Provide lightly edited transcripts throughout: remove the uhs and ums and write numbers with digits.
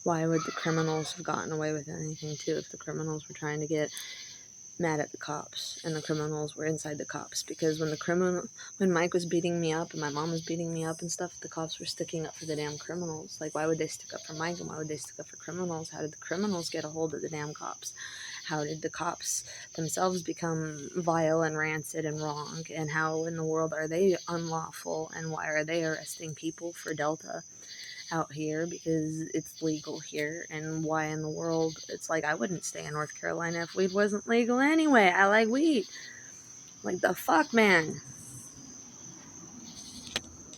Why would the criminals have gotten away with anything, too, if the criminals were trying to get mad at the cops and the criminals were inside the cops? Because when Mike was beating me up and my mom was beating me up and stuff, the cops were sticking up for the damn criminals. Like, why would they stick up for Mike and why would they stick up for criminals? How did the criminals get a hold of the damn cops? How did the cops themselves become vile and rancid and wrong? And how in the world are they unlawful? And why are they arresting people for Delta out here because it's legal here? And why in the world? It's like, I wouldn't stay in North Carolina if weed wasn't legal anyway. I like weed. Like, the fuck, man?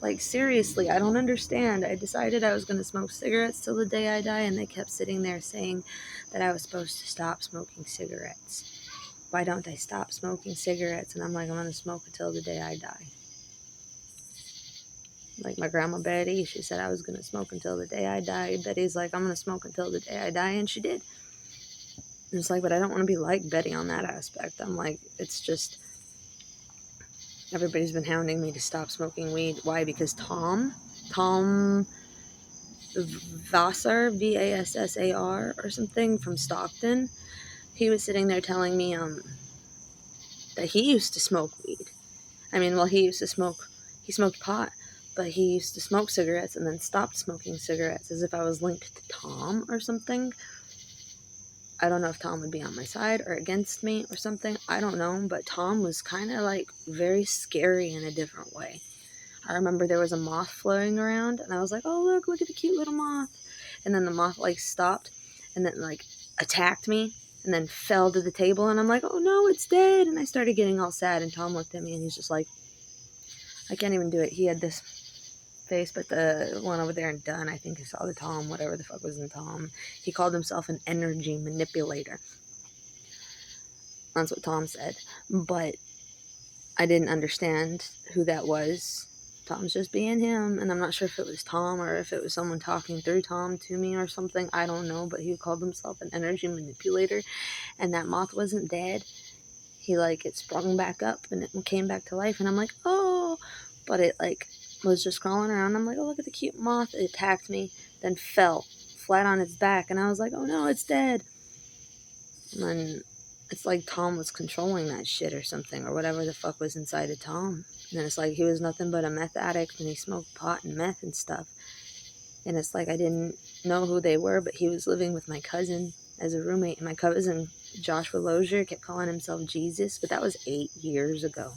Like, seriously, I don't understand. I decided I was going to smoke cigarettes till the day I die, and they kept sitting there saying that I was supposed to stop smoking cigarettes. Why don't I stop smoking cigarettes? And I'm like, I'm going to smoke until the day I die. Like my grandma Betty, she said I was going to smoke until the day I die. Betty's like, I'm going to smoke until the day I die, and she did. And it's like, but I don't want to be like Betty on that aspect. I'm like, it's just, everybody's been hounding me to stop smoking weed. Why? Because Tom Vassar, Vassar or something from Stockton, he was sitting there telling me that he used to smoke weed. I mean, well, he smoked pot, but he used to smoke cigarettes and then stopped smoking cigarettes, as if I was linked to Tom or something. I don't know if Tom would be on my side or against me or something. I don't know, but Tom was kind of like very scary in a different way. I remember there was a moth floating around, and I was like, oh, look at the cute little moth. And then the moth, like, stopped and then, like, attacked me and then fell to the table. And I'm like, oh, no, it's dead. And I started getting all sad, and Tom looked at me, and he's just like, I can't even do it. He had this face, but the one over there in Dunn, I think he saw the Tom, whatever the fuck was in Tom. He called himself an energy manipulator. That's what Tom said. But I didn't understand who that was. Tom's just being him, and I'm not sure if it was Tom or if it was someone talking through Tom to me or something. I don't know, but he called himself an energy manipulator, and that moth wasn't dead. He, like, it sprung back up and it came back to life, and I'm like, oh, but it, like, was just crawling around. I'm like, oh, look at the cute moth. It attacked me, then fell flat on its back, and I was like, oh no, it's dead. And then it's like Tom was controlling that shit or something, or whatever the fuck was inside of Tom. And then it's like he was nothing but a meth addict, and he smoked pot and meth and stuff. And it's like I didn't know who they were, but he was living with my cousin as a roommate. And my cousin, Joshua Lozier, kept calling himself Jesus, but that was 8 years ago.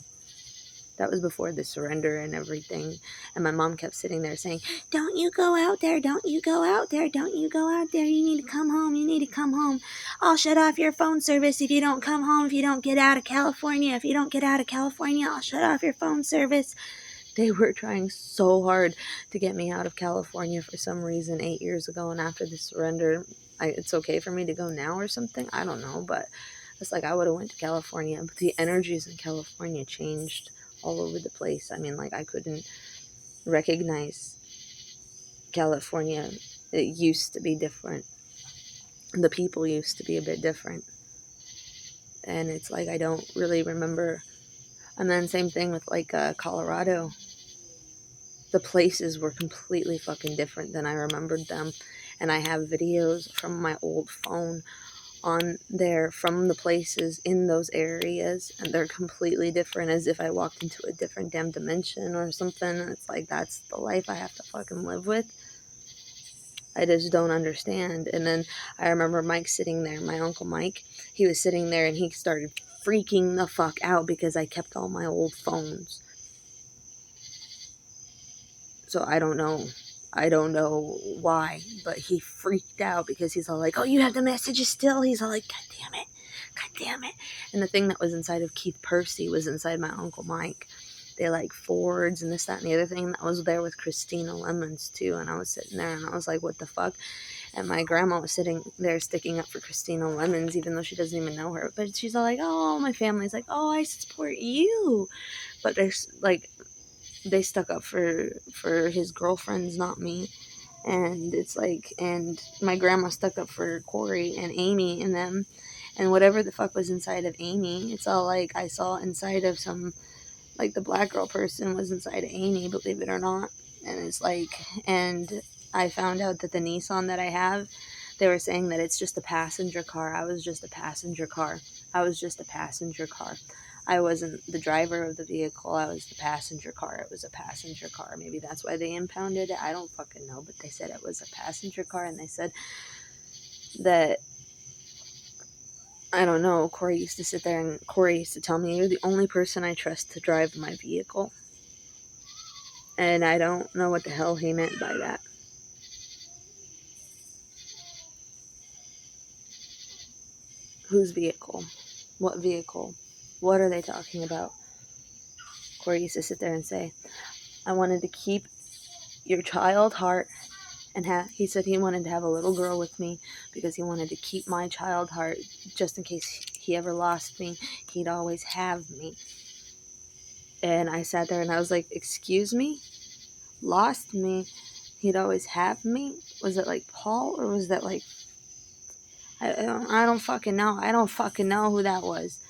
That was before the surrender and everything. And my mom kept sitting there saying, don't you go out there. Don't you go out there. Don't you go out there. You need to come home. You need to come home. I'll shut off your phone service if you don't come home, if you don't get out of California. If you don't get out of California, I'll shut off your phone service. They were trying so hard to get me out of California for some reason 8 years ago. And after the surrender, it's okay for me to go now or something. I don't know. But it's like I would have went to California. But the energies in California changed all over the place. I mean, like, I couldn't recognize California. It used to be different. The people used to be a bit different. And it's like I don't really remember. And then same thing with, like, Colorado. The places were completely fucking different than I remembered them. And I have videos from my old phone on there from the places in those areas, and they're completely different, as if I walked into a different damn dimension or something. And it's like, that's the life I have to fucking live with. I just don't understand. And then I remember Mike sitting there, my Uncle Mike, he was sitting there and he started freaking the fuck out because I kept all my old phones. So I don't know why, but he freaked out because he's all like, oh, you have the messages still? He's all like, God damn it. And the thing that was inside of Keith Percy was inside my Uncle Mike. They like Fords and this, that, and the other thing. That was there with Christina Lemons too. And I was sitting there and I was like, what the fuck? And my grandma was sitting there sticking up for Christina Lemons, even though she doesn't even know her. But she's all like, oh, my family's like, oh, I support you. But there's like, they stuck up for his girlfriends, not me. And it's like, and my grandma stuck up for Corey and Amy and them. And whatever the fuck was inside of Amy, it's all like I saw inside of some, like the black girl person was inside of Amy, believe it or not. And it's like, and I found out that the Nissan that I have, they were saying that it's just a passenger car. I was just a passenger car. I was just a passenger car. I wasn't the driver of the vehicle. I was the passenger car. It was a passenger car. Maybe that's why they impounded it. I don't fucking know. But they said it was a passenger car. And they said that, I don't know, Corey used to sit there and Corey used to tell me, you're the only person I trust to drive my vehicle. And I don't know what the hell he meant by that. Whose vehicle? What vehicle? What are they talking about? Corey used to sit there and say, I wanted to keep your child heart. And he said he wanted to have a little girl with me because he wanted to keep my child heart just in case he ever lost me. He'd always have me. And I sat there and I was like, excuse me? Lost me? He'd always have me? Was it like Paul or was that like... I don't fucking know. I don't fucking know who that was.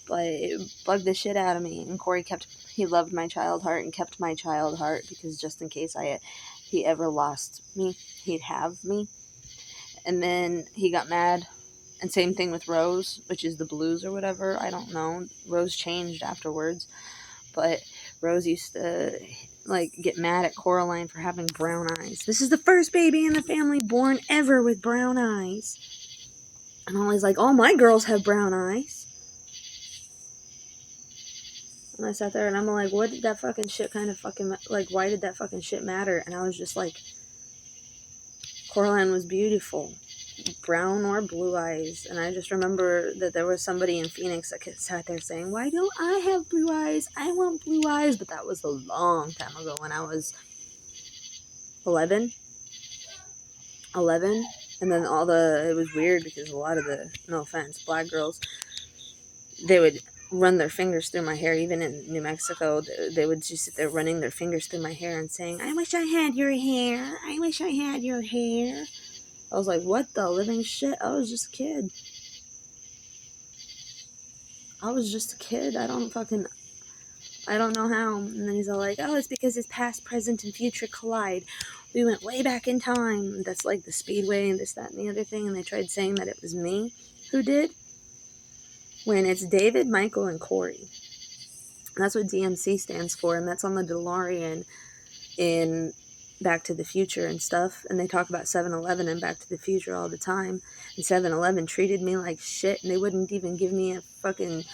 But it bugged the shit out of me. And Corey he loved my child heart and kept my child heart because just in case he ever lost me, he'd have me. And then he got mad. And same thing with Rose, which is the Blues or whatever. I don't know. Rose changed afterwards. But Rose used to get mad at Coraline for having brown eyes. This is the first baby in the family born ever with brown eyes. And I'm always like, all my girls have brown eyes. And I sat there and I'm like, what did that fucking shit why did that fucking shit matter? And I was just like, Coraline was beautiful. Brown or blue eyes. And I just remember that there was somebody in Phoenix that sat there saying, why don't I have blue eyes? I want blue eyes. But that was a long time ago when I was 11. And then it was weird because a lot of the, no offense, black girls, they would run their fingers through my hair. Even in New Mexico, they would just sit there running their fingers through my hair and saying, I wish I had your hair. I wish I had your hair. I was like, what the living shit? I was just a kid. I don't know how. And then he's all like, oh, it's because his past, present, and future collide. We went way back in time. That's like the Speedway and this, that, and the other thing. And they tried saying that it was me who did. When it's David, Michael, and Corey. That's what DMC stands for. And that's on the DeLorean in Back to the Future and stuff. And they talk about 7-Eleven and Back to the Future all the time. And 7-Eleven treated me like shit. And they wouldn't even give me a fucking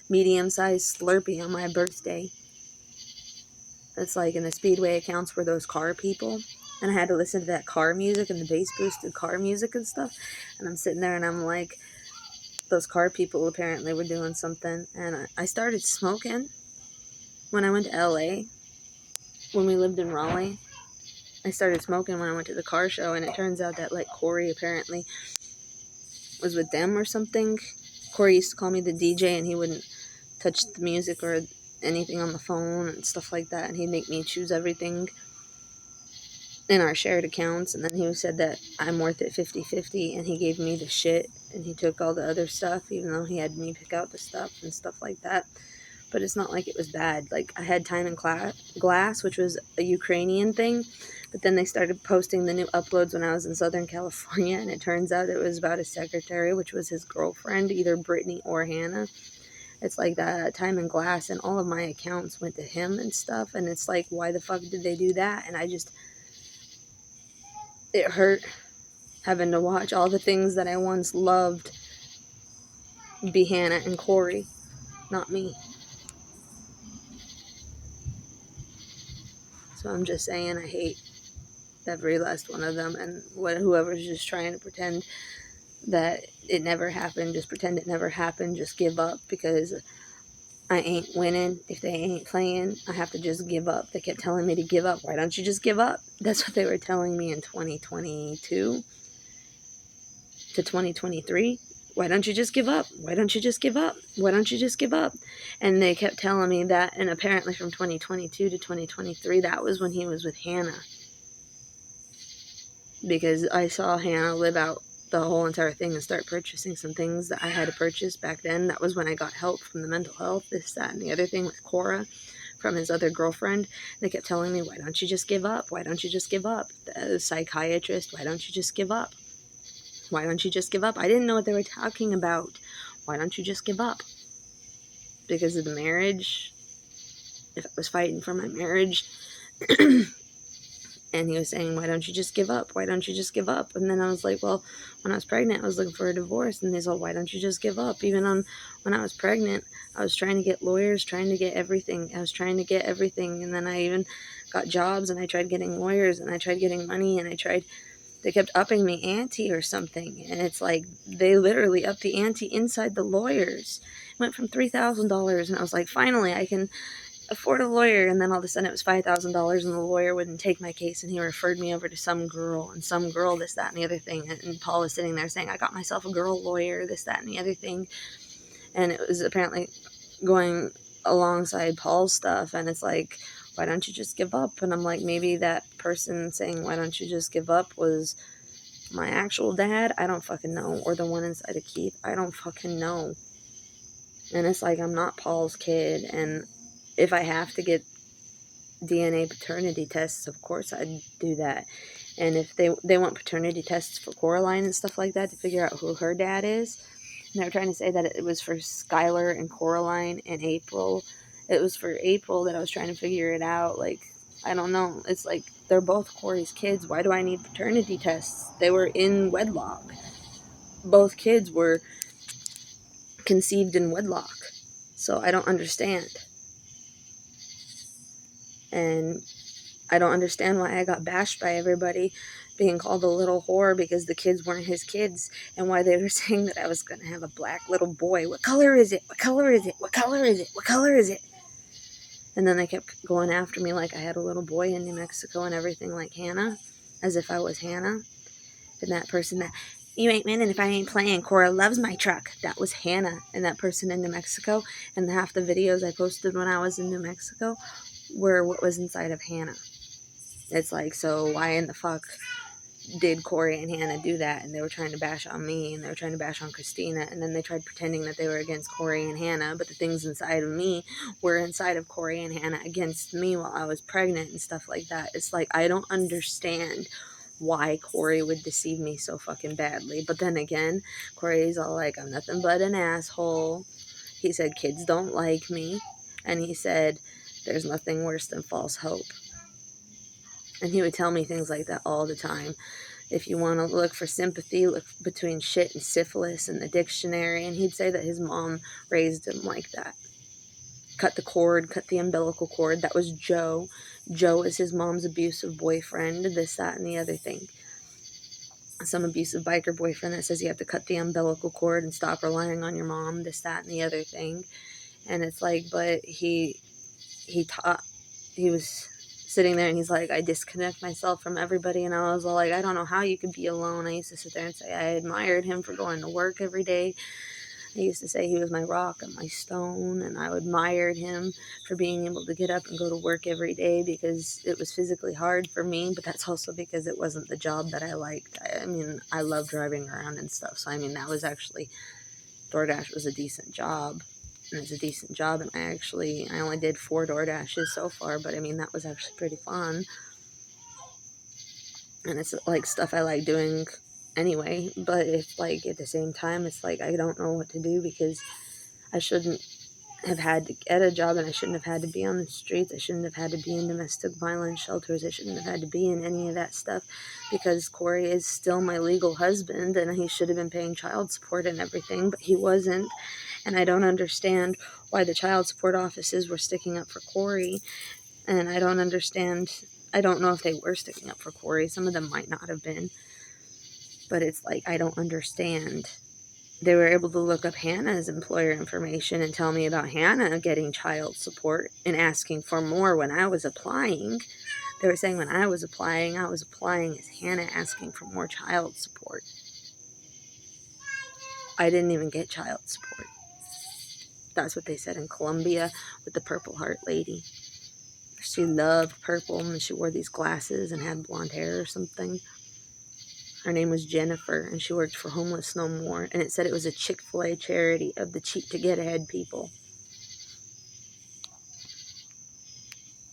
medium-sized Slurpee on my birthday. It's like in the Speedway accounts were those car people. And I had to listen to that car music and the bass boosted car music and stuff. And I'm sitting there and I'm like, those car people apparently were doing something. And I started smoking when I went to LA. When we lived in Raleigh, I started smoking when I went to the car show. And it turns out that Corey apparently was with them or something. Corey used to call me the DJ and he wouldn't touch the music or anything on the phone and stuff like that. And he'd make me choose everything in our shared accounts. And then he said that I'm worth it 50-50 and he gave me the shit and he took all the other stuff, even though he had me pick out the stuff and stuff like that. But it's not like it was bad. I had Time and Glass, which was a Ukrainian thing, but then they started posting the new uploads when I was in Southern California, and it turns out it was about his secretary, which was his girlfriend, either Brittany or Hannah. It's like that Time and Glass, and all of my accounts went to him and stuff, and it's like, why the fuck did they do that? And it hurt having to watch all the things that I once loved be Hannah and Corey, not me. So I'm just saying I hate every last one of them, and whoever's just trying to pretend that it never happened, just pretend it never happened, just give up, because I ain't winning. If they ain't playing, I have to just give up. They kept telling me to give up. Why don't you just give up? That's what they were telling me in 2022 to 2023. Why don't you just give up? Why don't you just give up? Why don't you just give up? And they kept telling me that, and apparently from 2022 to 2023, that was when he was with Hannah. Because I saw Hannah live out the whole entire thing and start purchasing some things that I had to purchase back then. That was when I got help from the mental health, this, that, and the other thing with Cora from his other girlfriend. They kept telling me, why don't you just give up? Why don't you just give up? The psychiatrist, why don't you just give up? Why don't you just give up? I didn't know what they were talking about. Why don't you just give up? Because of the marriage? If I was fighting for my marriage? And he was saying, why don't you just give up? Why don't you just give up? And then I was like, well, when I was pregnant, I was looking for a divorce. And he's all, why don't you just give up? Even when I was pregnant, I was trying to get lawyers, trying to get everything. I was trying to get everything. And then I even got jobs, and I tried getting lawyers, and I tried getting money, and they kept upping me ante or something. And it's like, they literally upped the ante inside the lawyers. It went from $3,000. And I was like, finally, I can afford a lawyer. And then all of a sudden it was $5,000, and the lawyer wouldn't take my case, and he referred me over to some girl, and some girl, this, that, and the other thing. And Paul was sitting there saying, I got myself a girl lawyer, this, that, and the other thing. And it was apparently going alongside Paul's stuff. And it's like, why don't you just give up? And I'm like, maybe that person saying, why don't you just give up, was my actual dad. I don't fucking know. Or the one inside of Keith. I don't fucking know. And it's like, I'm not Paul's kid. And if I have to get DNA paternity tests, of course I'd do that. And if they want paternity tests for Coraline and stuff like that to figure out who her dad is, and they were trying to say that it was for Skylar and Coraline and April. It was for April that I was trying to figure it out. Like, I don't know. It's like, they're both Corey's kids. Why do I need paternity tests? They were in wedlock. Both kids were conceived in wedlock. So I don't understand. And I don't understand why I got bashed by everybody, being called a little whore because the kids weren't his kids, and why they were saying that I was going to have a black little boy. What color is it? What color is it? What color is it? What color is it? And then they kept going after me like I had a little boy in New Mexico and everything, like Hannah, as if I was Hannah. And that person that, you ain't winning if I ain't playing. Cora loves my truck. That was Hannah, and that person in New Mexico. And half the videos I posted when I was in New Mexico were what was inside of Hannah. It's like, so why in the fuck did Corey and Hannah do that? And they were trying to bash on me, and they were trying to bash on Christina, and then they tried pretending that they were against Corey and Hannah, but the things inside of me were inside of Corey and Hannah against me while I was pregnant and stuff like that. It's like, I don't understand why Corey would deceive me so fucking badly. But then again, Corey's all like, I'm nothing but an asshole. He said kids don't like me, and he said there's nothing worse than false hope. And he would tell me things like that all the time. If you want to look for sympathy, look between shit and syphilis in the dictionary. And he'd say that his mom raised him like that. Cut the cord, cut the umbilical cord. That was Joe. Joe is his mom's abusive boyfriend, this, that, and the other thing. Some abusive biker boyfriend that says you have to cut the umbilical cord and stop relying on your mom, this, that, and the other thing. And it's like, but he was sitting there and he's like, I disconnect myself from everybody. And I was all like, I don't know how you could be alone. I used to sit there and say I admired him for going to work every day. I used to say he was my rock and my stone, and I admired him for being able to get up and go to work every day, because it was physically hard for me, but that's also because it wasn't the job that I liked. I mean, I love driving around and stuff, so I mean, that was actually, DoorDash was a decent job. And it's a decent job, and I only did 4 DoorDashes so far, but I mean, that was actually pretty fun. And it's like stuff I like doing anyway, but it's like, at the same time, it's like, I don't know what to do, because I shouldn't have had to get a job, and I shouldn't have had to be on the streets. I shouldn't have had to be in domestic violence shelters. I shouldn't have had to be in any of that stuff, because Corey is still my legal husband, and he should have been paying child support and everything, but he wasn't. And I don't understand why the child support offices were sticking up for Corey. And I don't understand. I don't know if they were sticking up for Corey. Some of them might not have been. But it's like, I don't understand. They were able to look up Hannah's employer information and tell me about Hannah getting child support and asking for more when I was applying. They were saying when I was applying as Hannah asking for more child support. I didn't even get child support. That's what they said in Columbia with the Purple Heart lady. She loved purple, and she wore these glasses and had blonde hair or something. Her name was Jennifer, and she worked for Homeless No More. And it said it was a Chick-fil-A charity of the cheap to get ahead people.